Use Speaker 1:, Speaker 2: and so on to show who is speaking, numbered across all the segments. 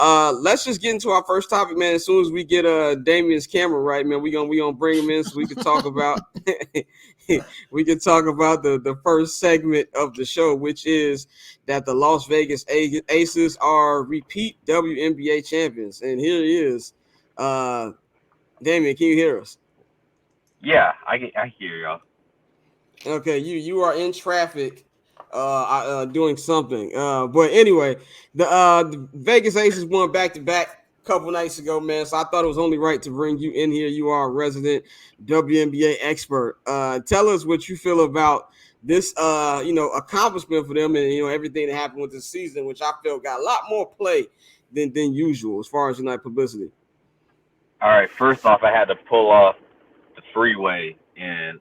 Speaker 1: Let's just get into our first topic, man. As soon as we get Damien's camera right, man, we gonna bring him in so we can talk about the first segment of the show, which is that the Las Vegas Aces are repeat WNBA champions, and here he is. Damien, can you hear us?
Speaker 2: Yeah, I hear y'all.
Speaker 1: Okay, you are in traffic, doing something. But anyway, the Vegas Aces won back to back a couple nights ago, man. So I thought it was only right to bring you in here. You are a resident WNBA expert. Tell us what you feel about this, accomplishment for them, and everything that happened with the season, which I feel got a lot more play than usual as far as publicity.
Speaker 2: All right, first off, I had to pull off the freeway, and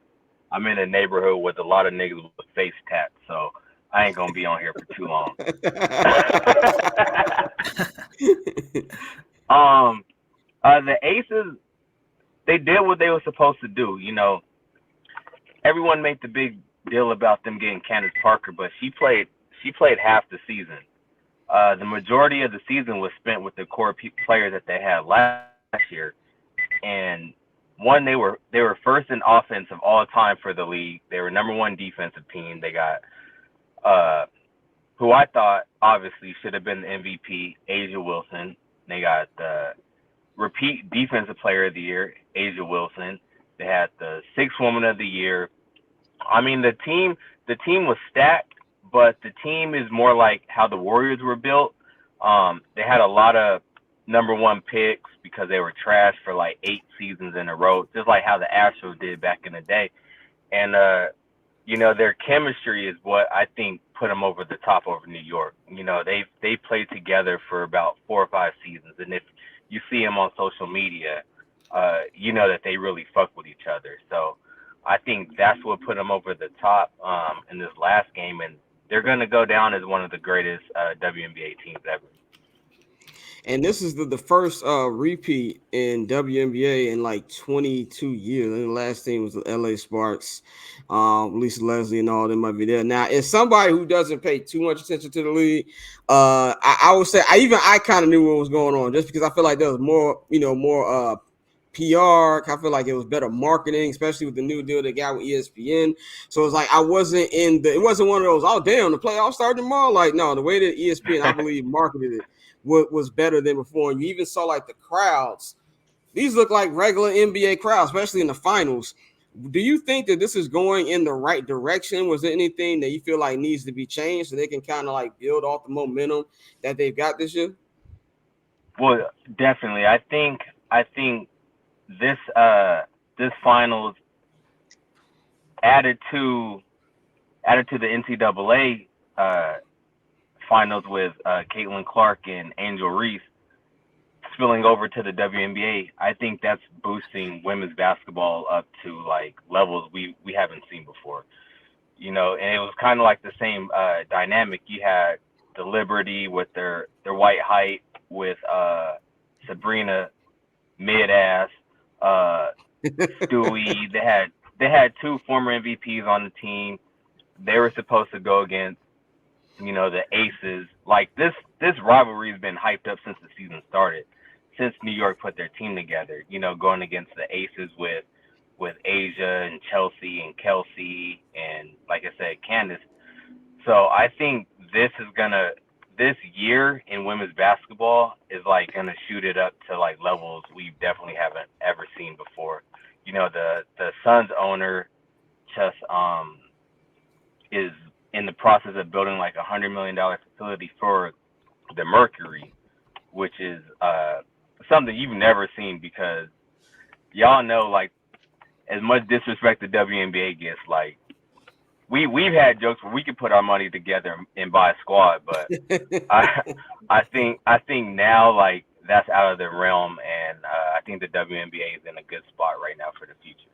Speaker 2: I'm in a neighborhood with a lot of niggas with face tats, so I ain't gonna be on here for too long. The Aces, they did what they were supposed to do. Everyone made the big deal about them getting Candace Parker, but she played half the season. The majority of the season was spent with the core players that they had last year, and one, they were first in offense of all time for the league. They were number one defensive team. They got who I thought obviously should have been the MVP, Asia Wilson. They got the repeat defensive player of the year, Asia Wilson. They had the sixth woman of the year. I mean, the team was stacked, but the team is more like how the Warriors were built. They had a lot of number one picks because they were trash for like 8 seasons in a row, just like how the Astros did back in the day. And their chemistry is what I think put them over the top over New York. They played together for about 4 or 5 seasons, and if you see them on social media, that they really fuck with each other. So I think that's what put them over the top in this last game, and they're going to go down as one of the greatest WNBA teams ever.
Speaker 1: And this is the first repeat in WNBA in like 22 years. And the last team was the LA Sparks. Lisa Leslie and all them might be there. Now, as somebody who doesn't pay too much attention to the league, I would say I kind of knew what was going on just because I feel like there was more PR. I feel like it was better marketing, especially with the new deal they got with ESPN. So it's like it wasn't one of those, oh damn, the playoffs start tomorrow. Like, no, the way that ESPN, I believe, marketed it was better than before. And you even saw like the crowds. These look like regular NBA crowds, especially in the finals. Do you think that this is going in the right direction? Was there anything that you feel like needs to be changed so they can kind of like build off the momentum that they've got this year?
Speaker 2: Well, definitely. I think this finals added to the NCAA finals with Caitlin Clark and Angel Reese spilling over to the WNBA. I think that's boosting women's basketball up to like levels we haven't seen before. And it was kind of like the same dynamic. You had the Liberty with their white height with Sabrina mid ass, Stewie. They had 2 former MVPs on the team. They were supposed to go against the Aces. Like this rivalry has been hyped up since the season started, since New York put their team together. Going against the Aces with Asia and Chelsea and Kelsey and, like I said, Candace. So I think this year in women's basketball is like gonna shoot it up to like levels we definitely haven't ever seen before. The Suns owner just is in the process of building like $100 million facility for the Mercury, which is something you've never seen, because y'all know, like, as much disrespect the WNBA gets, like, we've had jokes where we could put our money together and buy a squad, but I think now, like, that's out of the realm, and I think the WNBA is in a good spot right now for the future.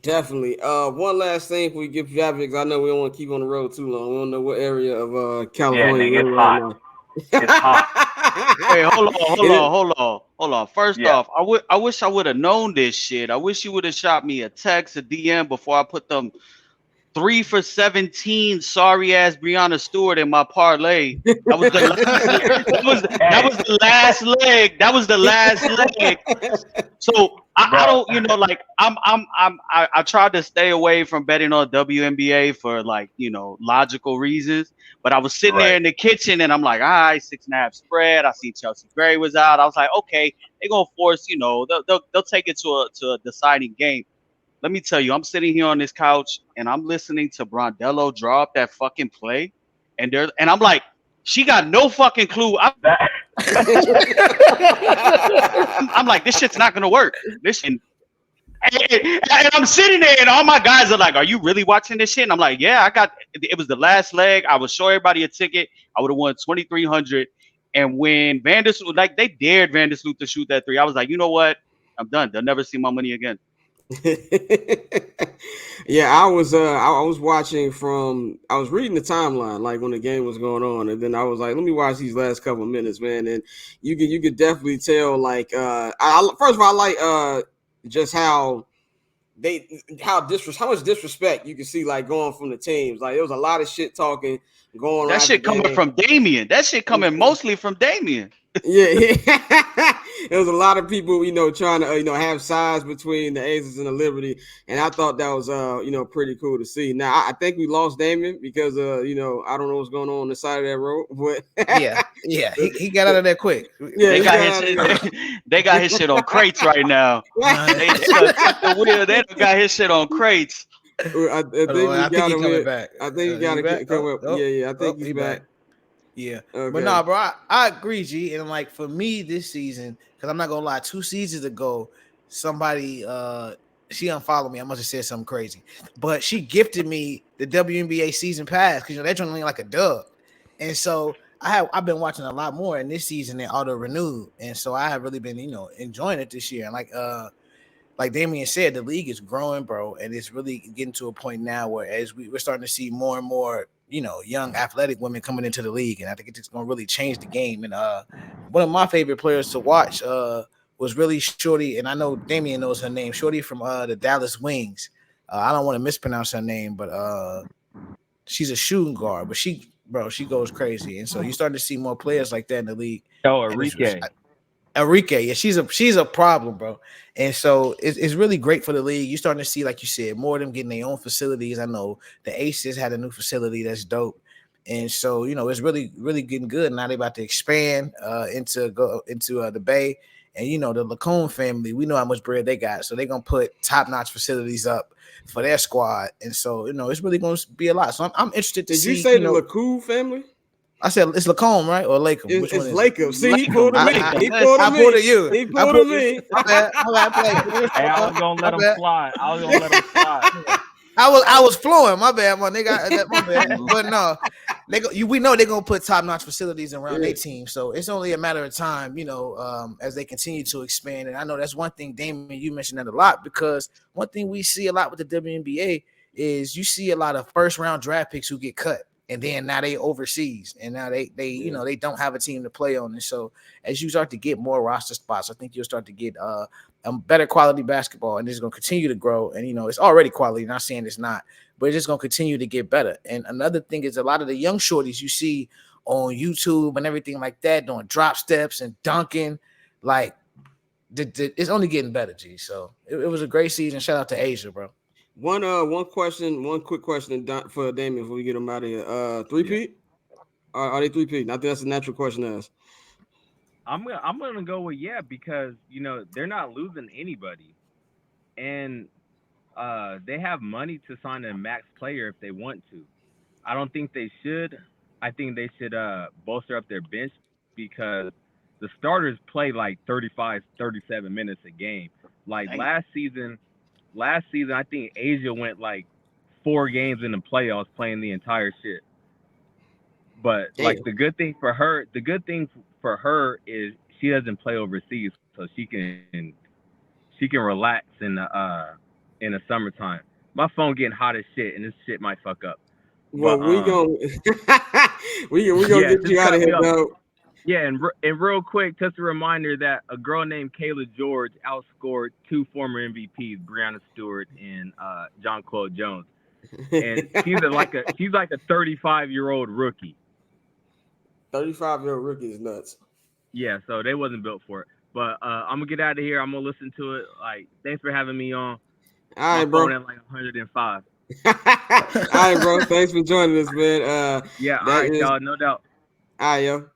Speaker 1: Definitely. One last thing before we get traffic, because I know we don't want to keep on the road too long. We don't know what area of
Speaker 2: Yeah,
Speaker 1: California
Speaker 2: nigga,
Speaker 1: you're
Speaker 2: it's
Speaker 1: in right
Speaker 2: hot.
Speaker 1: now.
Speaker 2: It's hot.
Speaker 3: Hey, hold on. First
Speaker 2: Yeah.
Speaker 3: off, I wish I would have known this shit. I wish you would have shot me a text, a DM before I put them 3 for 17. Sorry ass Breonna Stewart in my parlay. That was the last. That was the last leg. That was the last leg. So I don't, like I tried to stay away from betting on WNBA for like, logical reasons. But I was sitting there in the kitchen and I'm like, all right, 6.5 spread. I see Chelsea Gray was out. I was like, okay, they're gonna force, they'll take it to a deciding game. Let me tell you, I'm sitting here on this couch and I'm listening to Brondello draw up that fucking play, and I'm like, she got no fucking clue. I'm like, this shit's not gonna work. And I'm sitting there, and all my guys are like, "Are you really watching this shit?" And I'm like, "Yeah, it was the last leg. I would show everybody a ticket. I would have won 2,300." And when Vandersloot, like, they dared Vandersloot to shoot that 3, I was like, you know what? I'm done. They'll never see my money again.
Speaker 1: Yeah, I was watching I was reading the timeline like when the game was going on, and then I was like, let me watch these last couple of minutes, man. And you could definitely tell, like, first of all, I like just how much disrespect you can see, like, going from the teams. Like, there was a lot of shit talking going on.
Speaker 3: That shit coming from Damien. That shit coming mostly from Damien.
Speaker 1: Yeah. There was a lot of people, trying to, have sides between the Aces and the Liberty, and I thought that was, pretty cool to see. Now, I think we lost Damien because, I don't know what's going on the side of that road, but
Speaker 4: yeah, he got out of there quick.
Speaker 1: Yeah,
Speaker 3: they got his shit on crates right now. They got his shit on crates.
Speaker 1: I think he's coming back. I think he got to come up. Yeah, I think he's back.
Speaker 4: Yeah, okay. But nah, bro, I agree, G. And like for me this season, because I'm not gonna lie, 2 seasons ago, somebody she unfollowed me. I must have said something crazy, but she gifted me the WNBA season pass because they're only like a dub, and so I've been watching a lot more in this season than auto renewed, and so I have really been enjoying it this year. And like Damien said, the league is growing, bro, and it's really getting to a point now where as we're starting to see more and more young athletic women coming into the league, and I think it's going to really change the game. And one of my favorite players to watch was really Shorty, and I know Damien knows her name, Shorty from the Dallas Wings. I don't want to mispronounce her name, but she's a shooting guard, but she goes crazy. And so you're starting to see more players like that in the league.
Speaker 2: Oh,
Speaker 4: Enrique, yeah, she's a problem, bro. And so it's really great for the league. You're starting to see, like you said, more of them getting their own facilities. I know the Aces had a new facility that's dope, and so it's really, really getting good. Now they're about to expand into the Bay, and the Lacombe family. We know how much bread they got, so they're gonna put top-notch facilities up for their squad, and so it's really gonna be a lot. So I'm interested to see.
Speaker 1: Did you say the Lacombe family?
Speaker 4: I said it's Lacombe, right? Or Lacombe?
Speaker 1: It's Lacombe. See, he pulled him in. He pulled him in. He pulled him in.
Speaker 2: Hey, I was gonna let him slide.
Speaker 4: I was flowing. My bad, my nigga. My bad. But no, we know they're gonna put top-notch facilities around their team. So it's only a matter of time, as they continue to expand. And I know that's one thing, Damien, you mentioned that a lot, because one thing we see a lot with the WNBA is you see a lot of first-round draft picks who get cut. And then now they overseas, and now they they don't have a team to play on. And so as you start to get more roster spots, I think you'll start to get a better quality basketball, and it's going to continue to grow. And it's already quality. Not saying it's not, but it's just going to continue to get better. And another thing is a lot of the young shorties you see on YouTube and everything like that doing drop steps and dunking, like it's only getting better, G. So it was a great season. Shout out to Asia, bro.
Speaker 1: One quick question for Damien before we get him out of here. Three-peat? Are they three-peat? I think that's a natural question to ask.
Speaker 2: I'm gonna go with because they're not losing anybody, and they have money to sign a max player if they want to. I don't think they should. I think they should bolster up their bench because the starters play like 35, 37 minutes a game. Like last season, I think Asia went like 4 games in the playoffs playing the entire shit. But like the good thing for her is she doesn't play overseas, so she can relax in the summertime. My phone getting hot as shit, and this shit might fuck up.
Speaker 1: Well, we gonna get you out of here, though.
Speaker 2: Yeah, and real quick, just a reminder that a girl named Kayla George outscored 2 former MVPs, Breonna Stewart and John Claude Jones.
Speaker 5: and she's like a 35-year-old rookie.
Speaker 1: 35-year-old rookie is nuts.
Speaker 5: Yeah, so they wasn't built for it. But I'm gonna get out of here. I'm gonna listen to it. Like, thanks for having me on.
Speaker 1: All right, bro.
Speaker 5: Phone at like 105.
Speaker 1: All right, bro. Thanks for joining us, man.
Speaker 5: Yeah, all right, y'all. No doubt.
Speaker 1: All right, yo.